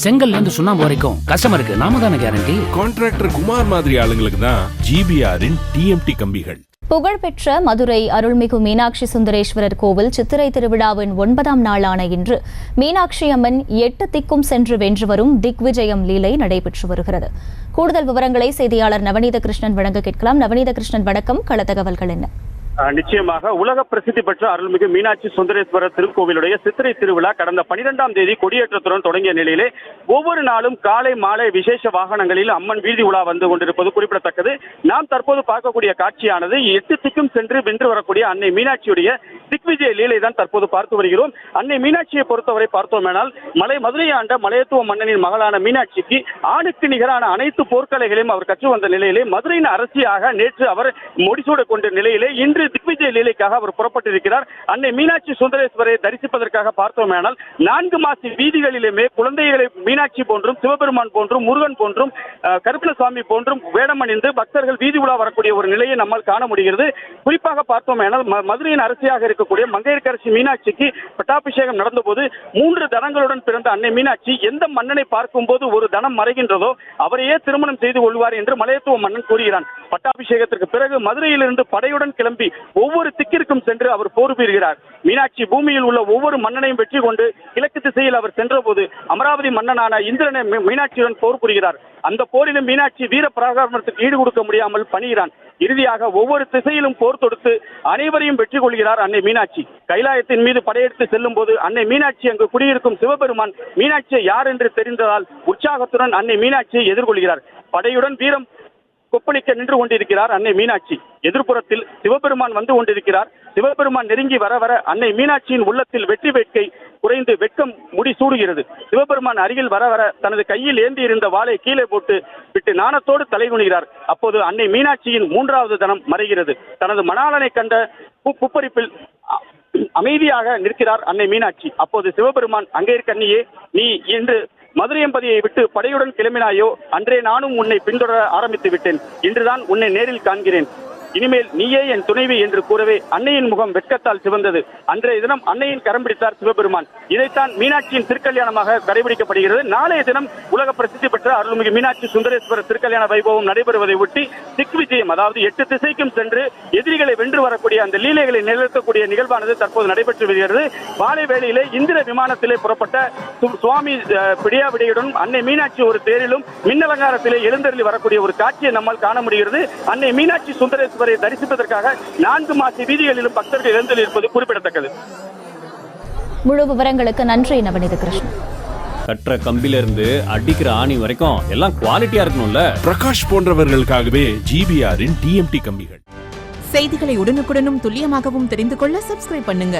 செங்கல்ல இருந்து சுண்ணாம்பு வரைக்கும் கஸ்டமருக்கு நாம தானே கேரண்டி. கான்ட்ராக்டர் குமார் மாதிரி ஆளுங்களுக்கு தான் ஜிபிஆரின் டிஎம்டி கம்பிகள். புகழ்பெற்ற மதுரை அருள்மிகு மீனாட்சி சுந்தரேஸ்வரர் கோவில் சித்திரை திருவிழாவின் 9ஆம் நாளான இன்று மீனாட்சி அம்மன் 8 திக்கும் சென்று வென்று வரும் திக்விஜயம் லீலை நடைபெற்று வருகிறது. கூடுதல் விவரங்களை செய்தியாளர் நவநீத கிருஷ்ணன் வழங்க கேட்கலாம். நவநீத கிருஷ்ணன், வணக்கம். கள தகவல்கள் என்ன? நிச்சயமாக உலக பிரசித்தி பெற்ற அருள்மிகு மீனாட்சி சுந்தரேஸ்வரர் திருக்கோவிலுடைய சித்திரை திருவிழா கடந்த 12ஆம் தேதி கொடியேற்றத்துடன் தொடங்கிய நிலையிலே ஒவ்வொரு நாளும் காலை மாலை விசேஷ வாகனங்களில் அம்மன் வீதி உலா வந்து கொண்டிருப்பது குறிப்பிடத்தக்கது. நாம் தற்போது பார்க்கக்கூடிய காட்சியானது 8 திக்கும் சென்று வென்று வரக்கூடிய அன்னை மீனாட்சியுடைய திக்விஜய லீலை தான் தற்போது பார்த்து வருகிறோம். அன்னை மீனாட்சியை பொறுத்தவரை பார்த்தோமேனால் மதுரையை ஆண்ட மலையத்துவ மன்னனின் மகளான மீனாட்சிக்கு ஆணுக்கு நிகரான அனைத்து போர்க்கலைகளையும் அவர் கற்று வந்த நிலையிலே மதுரையின் அரசியாக நேற்று அவர் முடிசூட கொண்ட நிலையிலே இன்று திக்விஜய லீலைக்காக அவர் புறப்பட்டிருக்கிறார். அன்னை மீனாட்சி சுந்தரேஸ்வரை தரிசிப்பதற்காக பார்த்தோமேனால் 4 மாசி வீதிகளிலுமே குழந்தைகளை மீனாட்சி போன்றும் சிவபெருமான் போன்றும் முருகன் போன்றும் கருப்பணசாமி போன்றும் வேடம் அணிந்து பக்தர்கள் வீதி உலா வரக்கூடிய ஒரு நிலையை நம்மால் காண முடிகிறது. குறிப்பாக பார்த்தோமேனால் மதுரையின் அரசியாக இருக்கக்கூடிய மங்கையர்க்கரசி மீனாட்சிக்கு பட்டாபிஷேகம் நடந்தபோது 3 தனங்களுடன் பிறந்த அன்னை மீனாட்சி எந்த மன்னனை பார்க்கும் போது ஒரு தனம் மறைகின்றதோ அவரையே திருமணம் செய்து கொள்வார் என்று மலையத்துவ மன்னன் கூறுகிறான். பட்டாபிஷேகத்திற்கு பிறகு மதுரையிலிருந்து படையுடன் கிளம்பி ஒவ்வொரு திக்கிற்கும் சென்று அவர் போர் புரிகிறார். மீனாட்சி பூமியில் உள்ள ஒவ்வொரு மன்னனையும் வெற்றி கொண்டு கிழக்கு திசையில் அவர் சென்ற போது அமராவதி மன்னனான இந்திரனை மீனாட்சியுடன் போர் புரிகிறார். அந்த போரிலும் மீனாட்சி வீர பராக்கிரமத்துக்கு ஈடு கொடுக்க முடியாமல் பணிகிறான். இறுதியாக ஒவ்வொரு திசையிலும் போர் தொடுத்து அனைவரையும் வெற்றி கொள்கிறார் அன்னை மீனாட்சி. கைலாயத்தின் மீது படையெடுத்து செல்லும் போது அன்னை மீனாட்சி அங்கு குடியிருக்கும் சிவபெருமான் மீனாட்சியை யார் என்று தெரிந்ததால் உற்சாகத்துடன் அன்னை மீனாட்சியை எதிர்கொள்கிறார். படையுடன் வீரம் கொப்பளிக்க நின்று கொண்டிருக்கிறார் அன்னை மீனாட்சி. எதிர்ப்புறத்தில் சிவபெருமான் வந்து கொண்டிருக்கிறார். சிவபெருமான் நெருங்கி வர வர அன்னை மீனாட்சியின் உள்ளத்தில் வெற்றி வேட்கை குறைந்து வெட்கம் முடி சூடுகிறது. சிவபெருமான் அருகில் வர வர தனது கையில் ஏந்தி இருந்த வாளை கீழே போட்டு விட்டு நாணத்தோடு தலைகுனிகிறார். அப்போது அன்னை மீனாட்சியின் 3வது தனம் மறைகிறது. தனது மணாளனை கண்ட புப்பரிப்பில் அமைதியாக நிற்கிறார் அன்னை மீனாட்சி. அப்போது சிவபெருமான், அங்கேற்கண்ணியே, நீ இன்று மதுரையம்பதியை விட்டு படையுடன் கிளம்பினாயோ அன்றே நானும் உன்னை பின்தொடர ஆரம்பித்து விட்டேன். இன்றுதான் உன்னை நேரில் காண்கிறேன். இனிமேல் நீயே என் துணைவி என்று கூறவே அன்னையின் முகம் வெட்கத்தால் சிவந்தது. அன்றைய தினம் அன்னையின் கரம் பிடித்தார் சிவபெருமான். இதைத்தான் மீனாட்சியின் திருக்கல்யாணமாக கடைபிடிக்கப்படுகிறது. நாளைய தினம் உலக பிரசித்தி பெற்ற அருள்மிகு மீனாட்சி சுந்தரேஸ்வரர் திருக்கல்யாண வைபவம் நடைபெறுவதை ஒட்டி திக்விஜயம், அதாவது 8 திசைக்கும் சென்று எதிரிகளை வென்று வரக்கூடிய அந்த லீலைகளை நிகழ்த்தக்கூடிய நிகழ்வானது தற்போது நடைபெற்று வருகிறது. மாலை வேளையிலே இந்திர விமானத்திலே புறப்பட்ட சுவாமி பிடியாவிடையுடன் அன்னை மீனாட்சி ஒரு தேரிலும் மின்னலங்காரத்திலே எழுந்தருளி வரக்கூடிய ஒரு காட்சியை நம்மால் காண முடிகிறது. அன்னை மீனாட்சி சுந்தரேஸ்வரர் தரிசிப்பதற்காக 4 மாசி வீதிகளிலும் பக்தர்கள் எழுந்திருப்பது குறிப்பிடத்தக்கது. முழு விவரங்களுக்கு நன்றி நவநீத கிருஷ்ணன். கற்ற கம்பில இருந்து அடிக்கிற ஆணி வரைக்கும் எல்லாம் குவாலிட்டியா இருக்கணும்ல. பிரகாஷ் போன்றவர்களுக்காகவே ஜிபிஆரின் டிஎம்டி கம்பிகள். செய்திகளை உடனுக்குடனும் துல்லியமாகவும் தெரிந்து கொள்ள சப்ஸ்கிரைப் பண்ணுங்க.